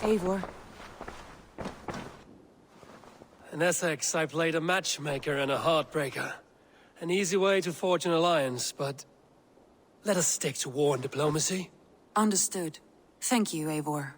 Eivor. In Essex, I played a matchmaker and a heartbreaker. An easy way to forge an alliance, but... let us stick to war and diplomacy. Understood. Thank you, Eivor.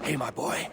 Hey, my boy.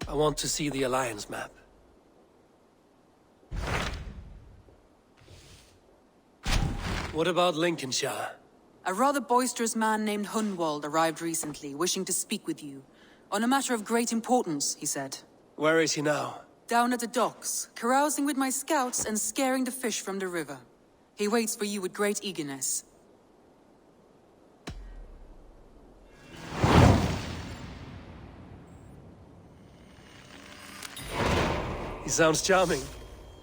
I want to see the Alliance map. What about Lincolnshire? A rather boisterous man named Hunwald arrived recently, wishing to speak with you. On a matter of great importance, he said. Where is he now? Down at the docks, carousing with my scouts and scaring the fish from the river. He waits for you with great eagerness. He sounds charming.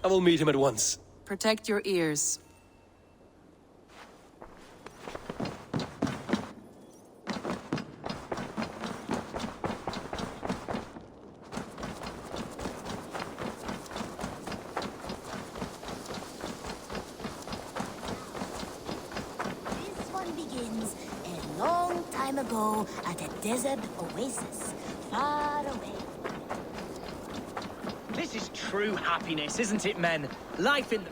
I will meet him at once. Protect your ears. This one begins a long time ago at a desert oasis, far away. This is true happiness, isn't it, men? Life in...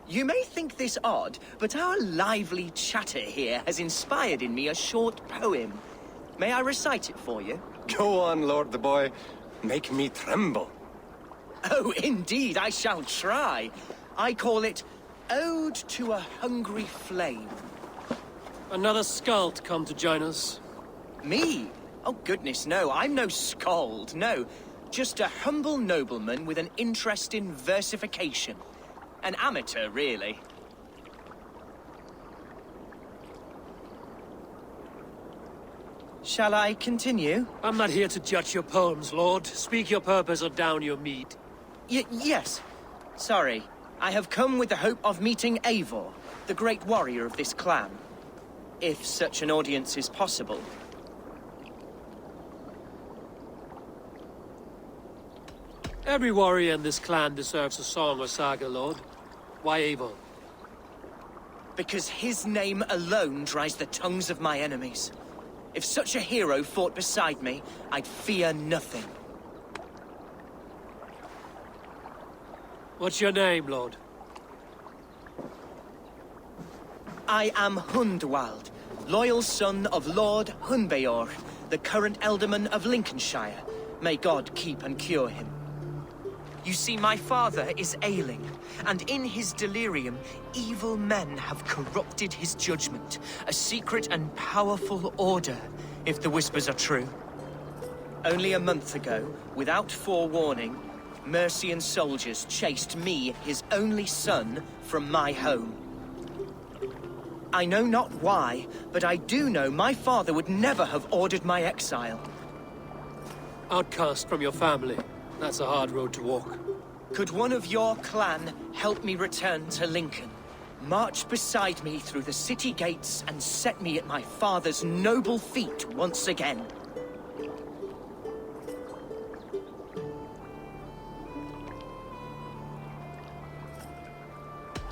You may think this odd, but our lively chatter here has inspired in me a short poem. May I recite it for you? Go on, Lord the Boy. Make me tremble. Oh, indeed, I shall try. I call it Ode to a Hungry Flame. Another skald come to join us. Me? Oh, goodness, no. I'm no skald, no. Just a humble nobleman with an interest in versification. An amateur, really. Shall I continue? I'm not here to judge your poems, Lord. Speak your purpose or down your meat. Yes. Sorry. I have come with the hope of meeting Eivor, the great warrior of this clan. If such an audience is possible. Every warrior in this clan deserves a song or saga, Lord. Why Eivor? Because his name alone dries the tongues of my enemies. If such a hero fought beside me, I'd fear nothing. What's your name, Lord? I am Hunwald, loyal son of Lord Hunbeor, the current Elderman of Lincolnshire. May God keep and cure him. You see, my father is ailing, and in his delirium, evil men have corrupted his judgment. A secret and powerful order, if the whispers are true. Only a month ago, without forewarning, Mercian soldiers chased me, his only son, from my home. I know not why, but I do know my father would never have ordered my exile. Outcast from your family. That's a hard road to walk. Could one of your clan help me return to Lincoln? March beside me through the city gates and set me at my father's noble feet once again.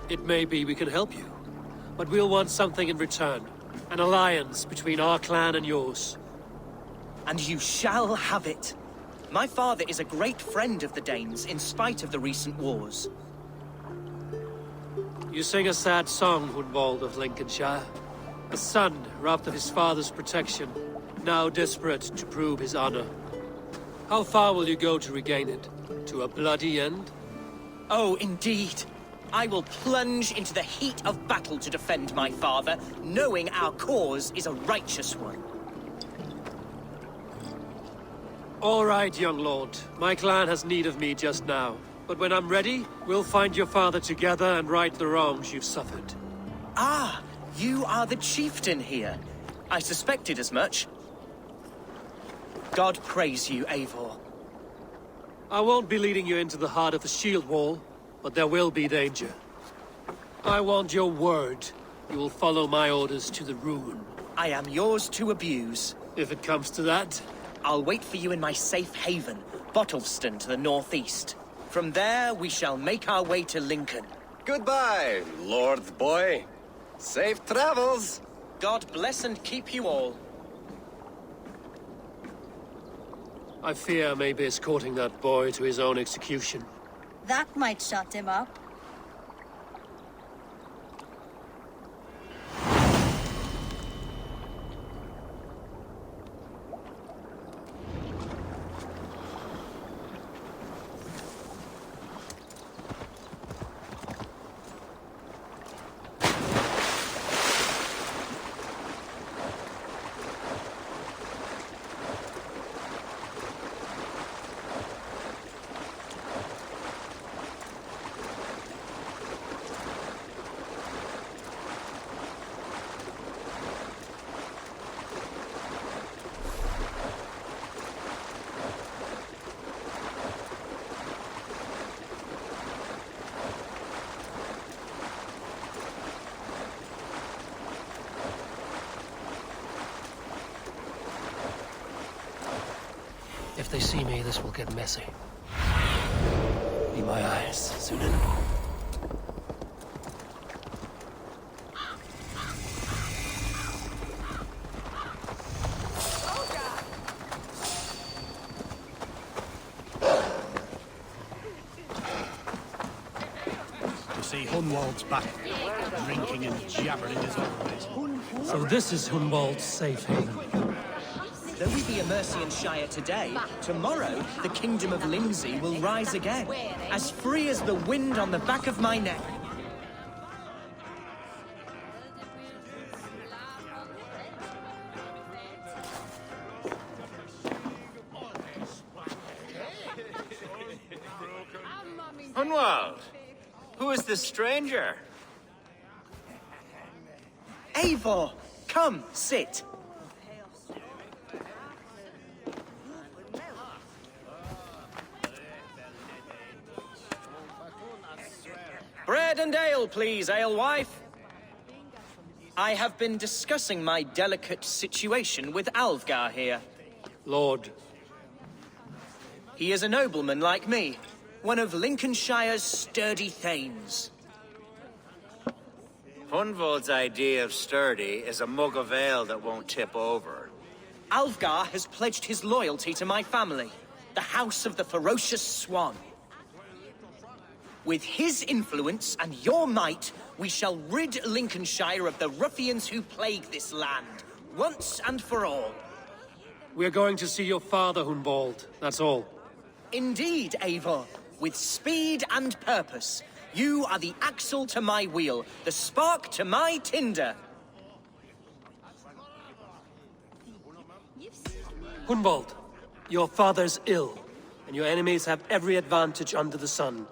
It may be we can help you, but we'll want something in return. An alliance between our clan and yours. And you shall have it. My father is a great friend of the Danes, in spite of the recent wars. You sing a sad song, Hunwald of Lincolnshire. A son robbed of his father's protection, now desperate to prove his honor. How far will you go to regain it? To a bloody end? Oh, indeed. I will plunge into the heat of battle to defend my father, knowing our cause is a righteous one. All right, young lord. My clan has need of me just now. But when I'm ready, we'll find your father together and right the wrongs you've suffered. Ah, you are the chieftain here. I suspected as much. God praise you, Eivor. I won't be leading you into the heart of the shield wall, but there will be danger. I want your word. You will follow my orders to the ruin. I am yours to abuse. If it comes to that. I'll wait for you in my safe haven, Bottleston to the northeast. From there, we shall make our way to Lincoln. Goodbye, Lord Boy. Safe travels. God bless and keep you all. I fear I may be escorting that boy to his own execution. That might shut him up. If they see me, this will get messy. Be my eyes, Sunan. To see Hunwald's back, drinking and jabbering as always. So this is Hunwald's safe haven. Though we be a Mercian Shire today, tomorrow the Kingdom of Lindsey will rise again, as free as the wind on the back of my neck. Hunwald, who is this stranger? Eivor, come, sit. Bread and ale, please, alewife. I have been discussing my delicate situation with Alfgar here. Lord. He is a nobleman like me, one of Lincolnshire's sturdy thanes. Hunwald's idea of sturdy is a mug of ale that won't tip over. Alfgar has pledged his loyalty to my family, the House of the Ferocious Swan. With his influence and your might, we shall rid Lincolnshire of the ruffians who plague this land, once and for all. We're going to see your father, Hunwald. That's all. Indeed, Eivor. With speed and purpose. You are the axle to my wheel, the spark to my tinder. Hunwald, your father's ill, and your enemies have every advantage under the sun.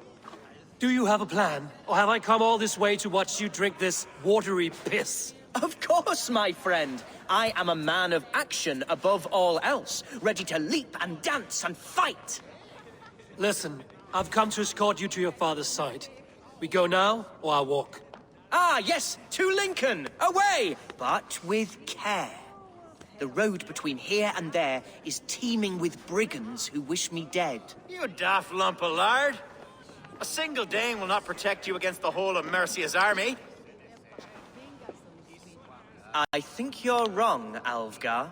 Do you have a plan, or have I come all this way to watch you drink this watery piss? Of course, my friend. I am a man of action above all else, ready to leap and dance and fight. Listen, I've come to escort you to your father's side. We go now, or I walk? Ah, yes, to Lincoln! Away! But with care. The road between here and there is teeming with brigands who wish me dead. You daft lump of lard. A single Dane will not protect you against the whole of Mercia's army. I think you're wrong, Alfgar.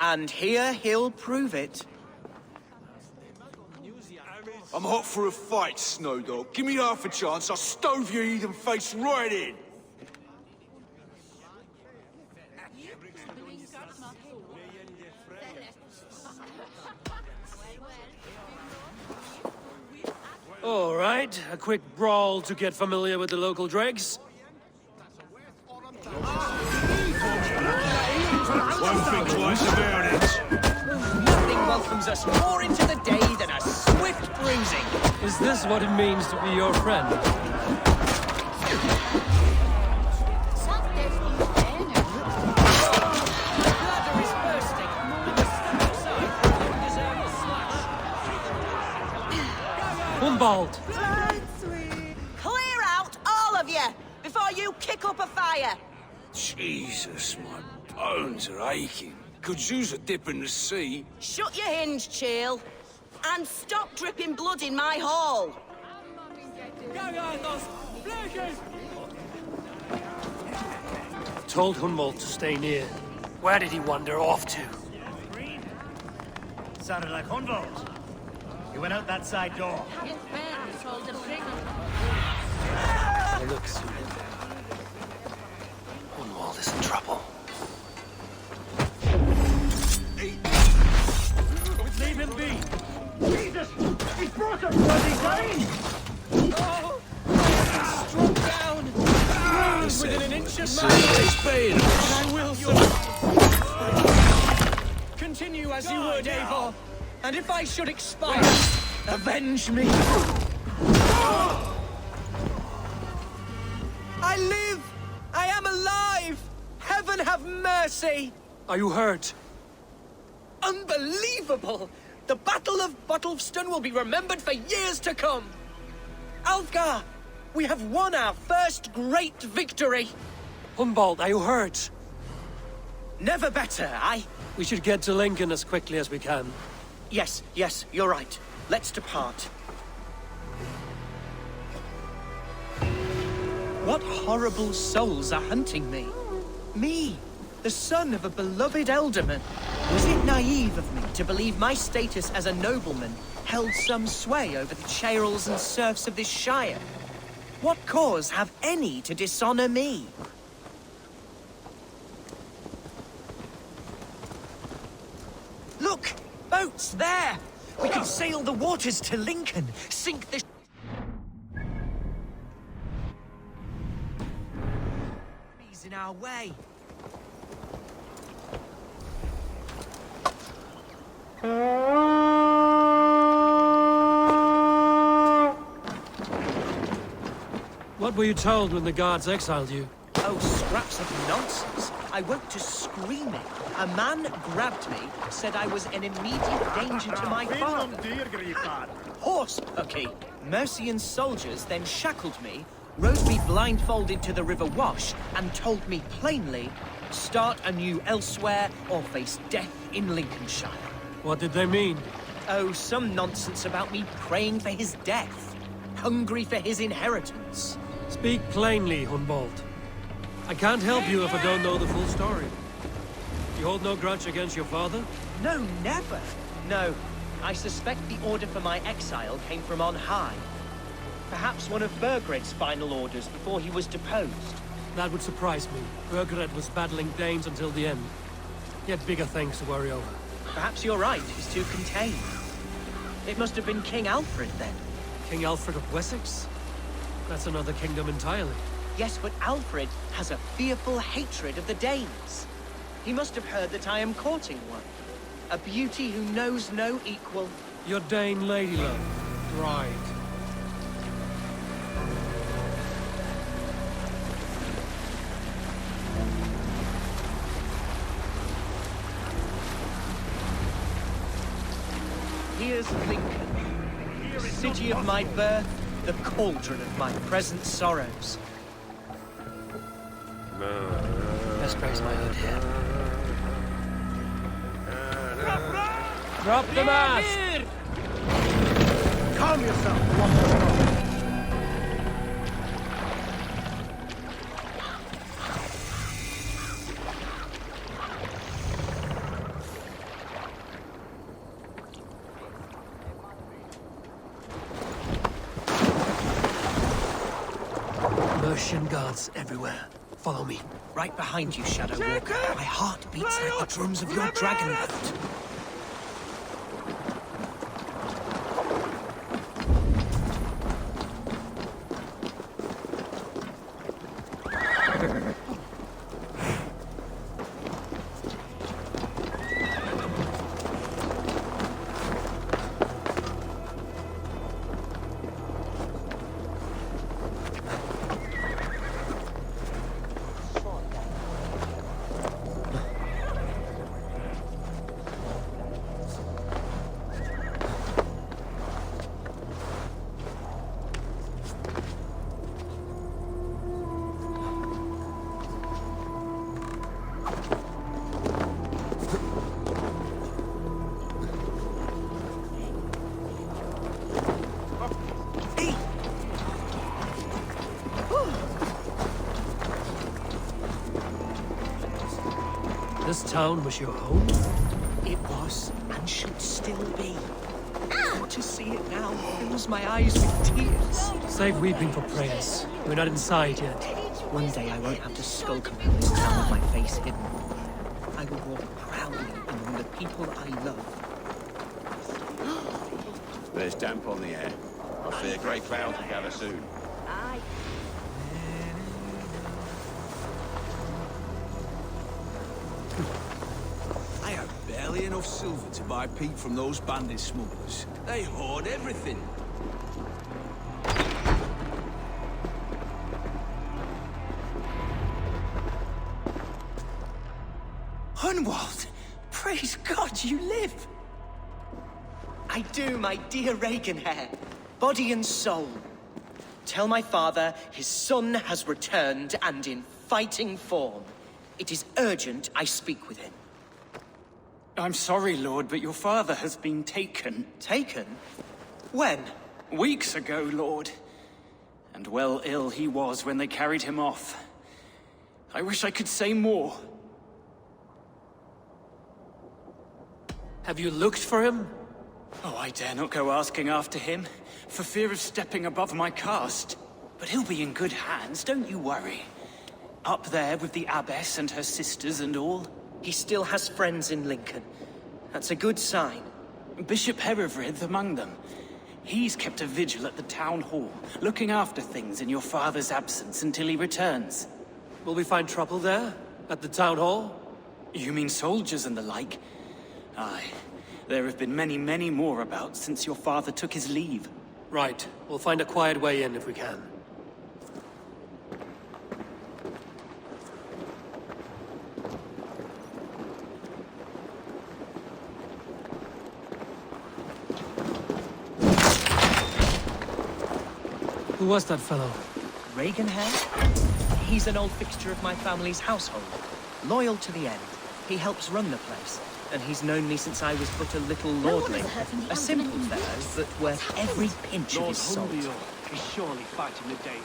And here he'll prove it. I'm hot for a fight, Snowdog. Give me half a chance, I'll stove your heathen face right in. All right, a quick brawl to get familiar with the local dregs. Won't think twice about it. Nothing welcomes us more into the day than a swift bruising. Is this what it means to be your friend? Bladder is bursting. Hunwald! Clear out, all of you, before you kick up a fire. Jesus, my bones are aching. Could use a dip in the sea. Shut your hinge, Chill. And stop dripping blood in my hall. Told Hunwald to stay near. Where did he wander off to? Sounded like Hunwald. He went out that side door. Oh, look, Sue. Hunwald is in trouble. Leave him be! Jesus! He's brought a bloody Dane! Oh! Struck down! Within an inch of my Speed! and I will, sir. Continue as you would, Eivor. And if I should expire, avenge me. I live! I am alive! Heaven have mercy! Are you hurt? Unbelievable! The Battle of Bottleston will be remembered for years to come! Alfgar, we have won our first great victory! Hunwald, are you hurt? Never better, We should get to Lincoln as quickly as we can. Yes, you're right. Let's depart. What horrible souls are hunting me? Me, the son of a beloved elderman. Was it naive of me to believe my status as a nobleman held some sway over the churls and serfs of this shire? What cause have any to dishonor me? Look! Boats there! We can sail the waters to Lincoln, sink the in our way. What were you told when the guards exiled you? Oh, scraps of nonsense. I woke to screaming. A man grabbed me, said I was an immediate danger to my father. Horse pucky. Mercian soldiers then shackled me, rode me blindfolded to the River Wash, and told me plainly, start anew elsewhere or face death in Lincolnshire. What did they mean? Oh, some nonsense about me praying for his death, hungry for his inheritance. Speak plainly, Hunwald. I can't help you if I don't know the full story. You hold no grudge against your father? No, never. No, I suspect the order for my exile came from on high. Perhaps one of Burgred's final orders before he was deposed. That would surprise me. Burgred was battling Danes until the end. He had bigger things to worry over. Perhaps you're right, he's too contained. It must have been King Alfred then. King Alfred of Wessex? That's another kingdom entirely. Yes, but Alfred has a fearful hatred of the Danes. He must have heard that I am courting one. A beauty who knows no equal. Your Dane ladylove. Right. fathers Lincoln. The city of my birth, the cauldron of my present sorrows. Best raise my hood here. Drop the mast! Calm yourself, Walker. Mercian guards everywhere. Follow me. Right behind you, Shadow Walker. My heart beats like the drums of your dragon boat. This town was your home? It was, and should still be. To see it now fills my eyes with tears. Save weeping for prayers. We're not inside yet. One day I won't have to skulk around this town with my face hidden. I will walk proudly among the people I love. There's damp on the air. I fear grey clouds will gather soon. Aye. I have barely enough silver to buy peat from those bandit smugglers. They hoard everything. Hunwald! Praise God you live! I do, my dear Reaganhair. Body and soul. Tell my father his son has returned and in fighting form. It is urgent I speak with him. I'm sorry, Lord, but your father has been taken. Taken? When? Weeks ago, Lord. And well ill he was when they carried him off. I wish I could say more. Have you looked for him? Oh, I dare not go asking after him, for fear of stepping above my caste. But he'll be in good hands, don't you worry. Up there with the abbess and her sisters and all. He still has friends in Lincoln. That's a good sign. Bishop Herewrith among them. He's kept a vigil at the town hall, looking after things in your father's absence until he returns. Will we find trouble there? At the town hall? You mean soldiers and the like? Aye. There have been many, many more about since your father took his leave. Right. We'll find a quiet way in if we can. Who was that fellow? Reaganhair? He's an old fixture of my family's household. Loyal to the end. He helps run the place. And he's known me since I was but a little lordling. A simple fellow, but worth every pinch of his salt. Hunwald is surely fighting the days.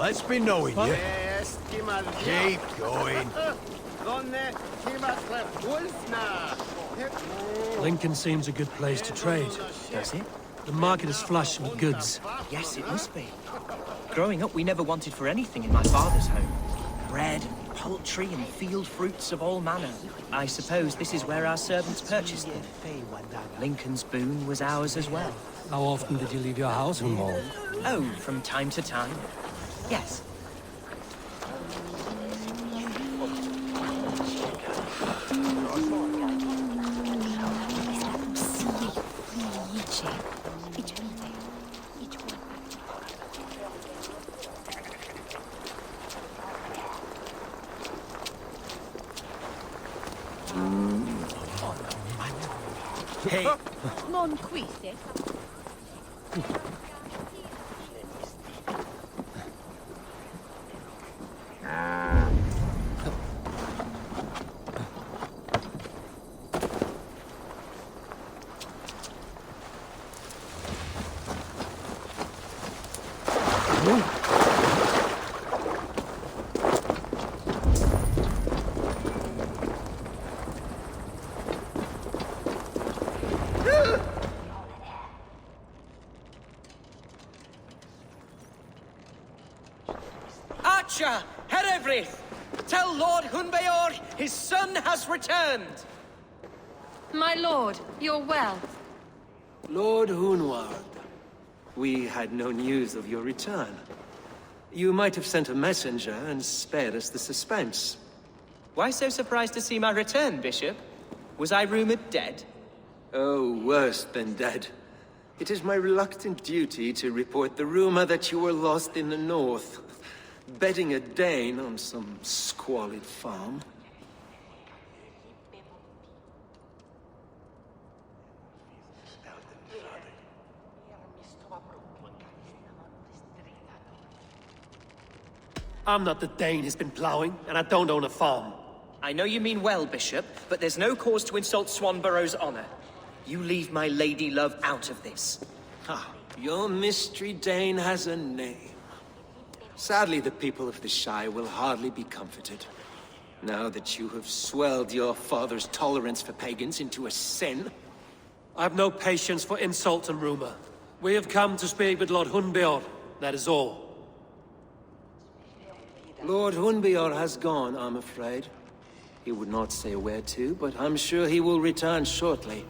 Let's be knowing you. Keep going. Lincoln seems a good place to trade. Does it? The market is flush with goods. Yes, it must be. Growing up, we never wanted for anything in my father's home. Bread and poultry and field fruits of all manner. I suppose this is where our servants purchased them. Lincoln's boon was ours as well. How often did you leave your house, Hunwald? Oh, from time to time. Yes. Hey! Non quiste. Archer, Herevri, tell Lord Hunbeor his son has returned. My lord, you're well. Lord Hunwald, we had no news of your return. You might have sent a messenger and spared us the suspense. Why so surprised to see my return, Bishop? Was I rumored dead? Oh, worse than dead. It is my reluctant duty to report the rumor that you were lost in the north, bedding a Dane on some squalid farm. I'm not the Dane he's been plowing, and I don't own a farm. I know you mean well, Bishop, but there's no cause to insult Swanborough's honor. You leave my lady love out of this. Ah, your mystery Dane has a name. Sadly, the people of the Shire will hardly be comforted. Now that you have swelled your father's tolerance for pagans into a sin. I have no patience for insult and rumor. We have come to speak with Lord Hunbeor, that is all. Lord Hunbeor has gone, I'm afraid. He would not say where to, but I'm sure he will return shortly.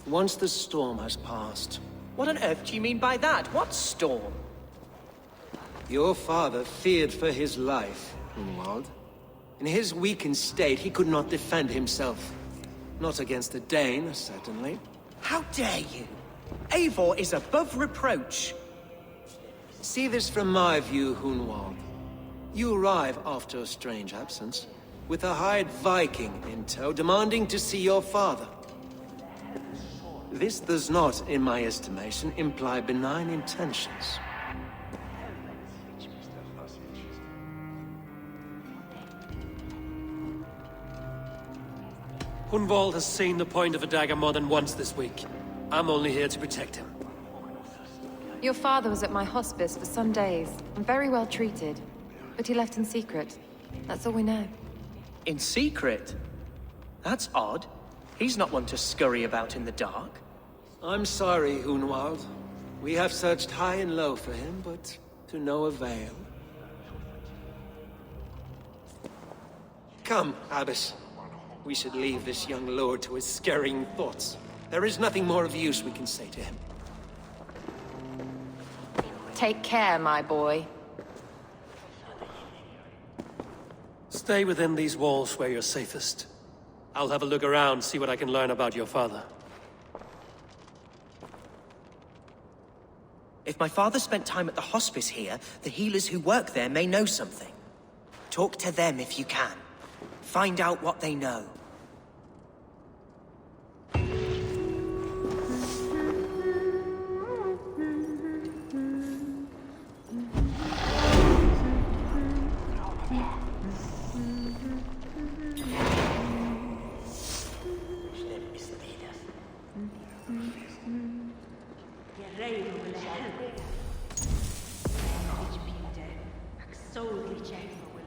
Once the storm has passed. What on earth do you mean by that? What storm? Your father feared for his life, Hunwald. In his weakened state, he could not defend himself. Not against a Dane, certainly. How dare you? Eivor is above reproach. See this from my view, Hunwald. You arrive after a strange absence, with a hired Viking in tow, demanding to see your father. This does not, in my estimation, imply benign intentions. Hunwald has seen the point of a dagger more than once this week. I'm only here to protect him. Your father was at my hospice for some days, and very well treated. But he left in secret. That's all we know. In secret? That's odd. He's not one to scurry about in the dark. I'm sorry, Hunwald. We have searched high and low for him, but to no avail. Come, Abbess. We should leave this young lord to his scurrying thoughts. There is nothing more of use we can say to him. Take care, my boy. Stay within these walls where you're safest. I'll have a look around, see what I can learn about your father. If my father spent time at the hospice here, the healers who work there may know something. Talk to them if you can. Find out what they know. soul reject.